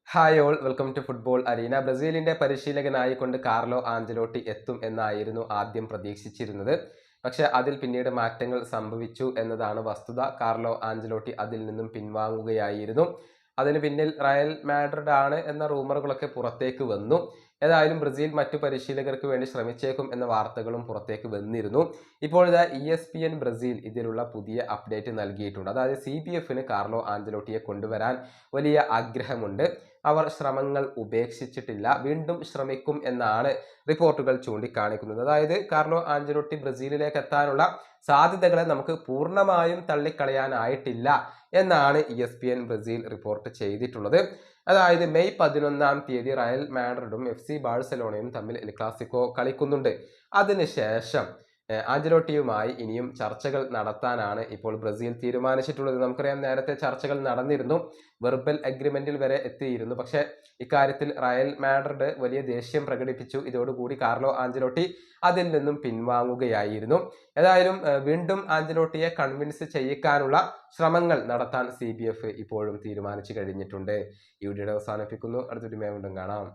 Hi all welcome to football arena. ബ്രസീലിന്റെ പരിശീലകനായിക്കൊണ്ട് Carlo Ancelotti എത്തും എന്നായിരുന്നു ആദ്യം പ്രതീക്ഷിച്ചിരുന്നത്. പക്ഷെ അതിൽ പിന്നീട് മാറ്റങ്ങൾ സംഭവിച്ചു എന്നതാണ് വസ്തുത. കാർലോ ആഞ്ചലോട്ടി അതിൽ നിന്നും പിൻവാങ്ങുകയായിരുന്നു. അതിന് പിന്നിൽ റയൽ മാഡ്രിഡ് ആണ് എന്ന റൂമറുകളൊക്കെ പുറത്തേക്ക് വന്നു. ഏതായാലും ബ്രസീൽ മറ്റു പരിശീലകർക്ക് വേണ്ടി ശ്രമിച്ചേക്കും എന്ന വാർത്തകളും പുറത്തേക്ക് വന്നിരുന്നു. ഇപ്പോഴിതാ ESPN ബ്രസീൽ ഇതിലുള്ള പുതിയ അപ്ഡേറ്റ് നൽകിയിട്ടുണ്ട്. അതായത് CBFന് കാർലോ ആഞ്ചലോട്ടിയെ കൊണ്ടുവരാൻ വലിയ ആഗ്രഹമുണ്ട്. അവർ ശ്രമങ്ങൾ ഉപേക്ഷിച്ചിട്ടില്ല, വീണ്ടും ശ്രമിക്കും എന്നാണ് റിപ്പോർട്ടുകൾ ചൂണ്ടിക്കാണിക്കുന്നത്. അതായത് കാർലോ ആഞ്ചലോട്ടി ബ്രസീലിലേക്ക് എത്താനുള്ള സാധ്യതകളെ നമുക്ക് പൂർണ്ണമായും തള്ളിക്കളയാനായിട്ടില്ല എന്നാണ് ESPN ബ്രസീൽ റിപ്പോർട്ട് ചെയ്തിട്ടുള്ളത്. അതായത് മെയ് 11 റയൽ മാഡ്രിഡും FC ബാഴ്സലോണയും തമ്മിൽ എൽ ക്ലാസിക്കോ കളിക്കുന്നുണ്ട്. അതിനുശേഷം ആഞ്ചലോട്ടിയുമായി ഇനിയും ചർച്ചകൾ നടത്താനാണ് ഇപ്പോൾ ബ്രസീൽ തീരുമാനിച്ചിട്ടുള്ളത്. നമുക്കറിയാം, നേരത്തെ ചർച്ചകൾ നടന്നിരുന്നു, വെർബൽ അഗ്രിമെന്റിൽ വരെ എത്തിയിരുന്നു. പക്ഷേ ഇക്കാര്യത്തിൽ റയൽ മാഡ്രിഡ് വലിയ ദേഷ്യം പ്രകടിപ്പിച്ചു. ഇതോടുകൂടി കാർലോ ആഞ്ചലോട്ടി അതിൽ നിന്നും പിൻവാങ്ങുകയായിരുന്നു. ഏതായാലും വീണ്ടും ആഞ്ചലോട്ടിയെ കൺവിൻസ് ചെയ്യിക്കാനുള്ള ശ്രമങ്ങൾ നടത്താൻ CBF ഇപ്പോഴും തീരുമാനിച്ചു കഴിഞ്ഞിട്ടുണ്ട്. ഈ വീഡിയോ അവസാനിപ്പിക്കുന്നു. അടുത്തൊരു വീണ്ടും കാണാം.